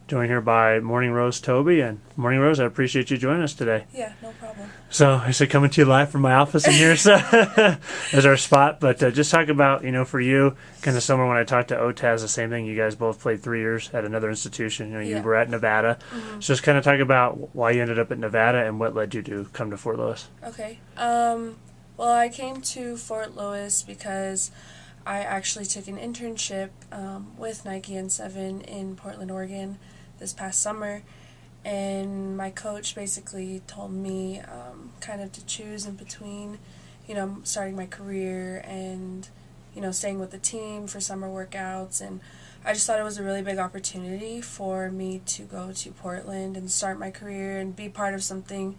joined here by Morning Rose Tobey. And Morning Rose, I appreciate you joining us today. Yeah, no problem. So I said coming to you live from my office in here so as our spot. But just talk about, for you, kind of similar when I talked to OTAS, the same thing. You guys both played 3 years at another institution. You Yeah. were at Nevada. Mm-hmm. So just kind of talk about why you ended up at Nevada and what led you to come to Fort Lewis. Okay. Well, I came to Fort Lewis because I actually took an internship with Nike N7 in Portland, Oregon this past summer. And my coach basically told me kind of to choose in between, starting my career and, staying with the team for summer workouts. And I just thought it was a really big opportunity for me to go to Portland and start my career and be part of something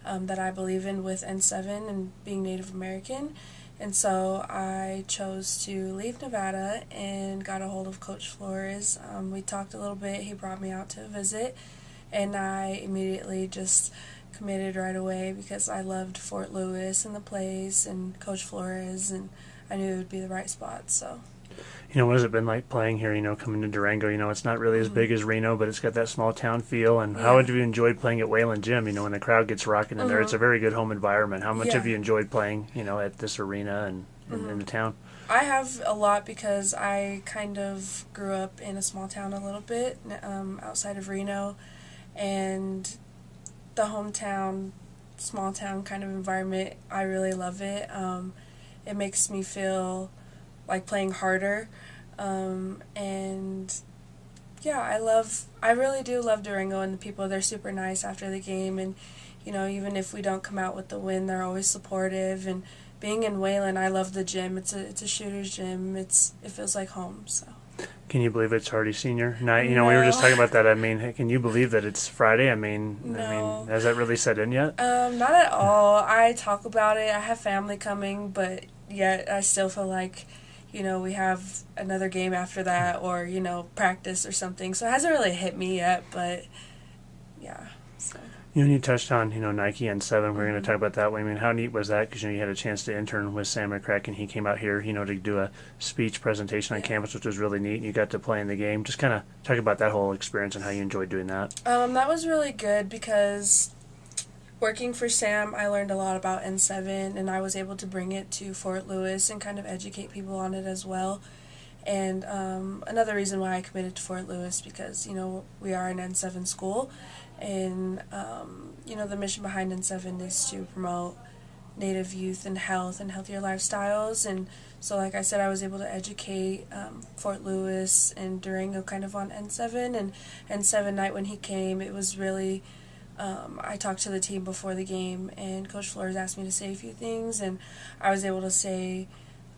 that I believe in with N7 and being Native American. And so I chose to leave Nevada and got a hold of Coach Flores. We talked a little bit. He brought me out to visit. And I immediately just committed right away because I loved Fort Lewis and the place and Coach Flores, and I knew it would be the right spot. So, what has it been like playing here, coming to Durango? It's not really as big as Reno, but it's got that small town feel. And how have you enjoyed playing at Wayland Gym? When the crowd gets rocking in there, it's a very good home environment. How much have you enjoyed playing, at this arena and in the town? I have a lot because I kind of grew up in a small town a little bit outside of Reno. And the hometown, small town kind of environment, I really love it. It makes me feel like playing harder. And yeah, I really do love Durango and the people. They're super nice after the game. And, even if we don't come out with the win, they're always supportive. And being in Wayland, I love the gym. It's a shooter's gym. It feels like home, so. Can you believe it's already senior night? No. We were just talking about that. Can you believe that it's Friday? No. Has that really set in yet? Not at all. I talk about it. I have family coming, but yet I still feel like, we have another game after that or, practice or something. So it hasn't really hit me yet, but yeah. So. You touched on, Nike N7. We're going to talk about that. How neat was that? Because, you had a chance to intern with Sam McCracken, and he came out here, to do a speech presentation on campus, which was really neat. And you got to play in the game. Just kind of talk about that whole experience and how you enjoyed doing that. That was really good because working for Sam, I learned a lot about N7, and I was able to bring it to Fort Lewis and kind of educate people on it as well. And another reason why I committed to Fort Lewis because, we are an N7 school. And, the mission behind N7 is to promote Native youth and health and healthier lifestyles. And so, like I said, I was able to educate Fort Lewis and Durango kind of on N7. And N7 night when he came, it was really, I talked to the team before the game, and Coach Flores asked me to say a few things. And I was able to say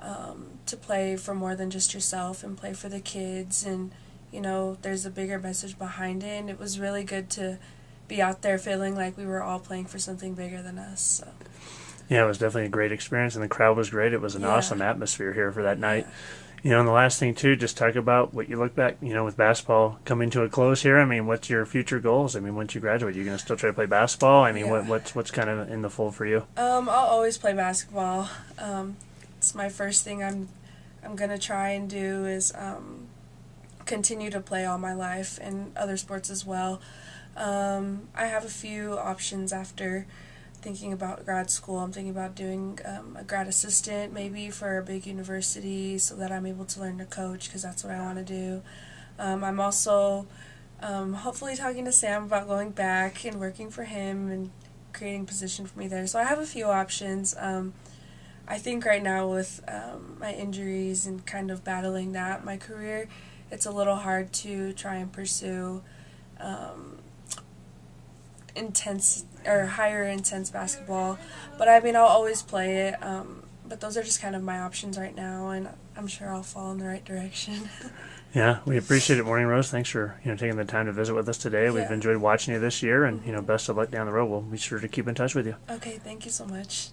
to play for more than just yourself and play for the kids. And there's a bigger message behind it, and it was really good to be out there feeling like we were all playing for something bigger than us. So. Yeah, it was definitely a great experience, and the crowd was great. It was an awesome atmosphere here for that night. And the last thing, too, just talk about what you look back, with basketball coming to a close here. What's your future goals? Once you graduate, you going to still try to play basketball? What's kind of in the fold for you? I'll always play basketball. It's my first thing I'm going to try and do is continue to play all my life and other sports as well. I have a few options after thinking about grad school. I'm thinking about doing a grad assistant maybe for a big university so that I'm able to learn to coach because that's what I want to do. I'm also hopefully talking to Sam about going back and working for him and creating a position for me there. So I have a few options. I think right now with my injuries and kind of battling that, my career, it's a little hard to try and pursue intense or higher intense basketball. But I'll always play it. But those are just kind of my options right now, and I'm sure I'll fall in the right direction. Yeah, we appreciate it, Morning Rose. Thanks for taking the time to visit with us today. We've enjoyed watching you this year, and best of luck down the road. We'll be sure to keep in touch with you. Okay, thank you so much.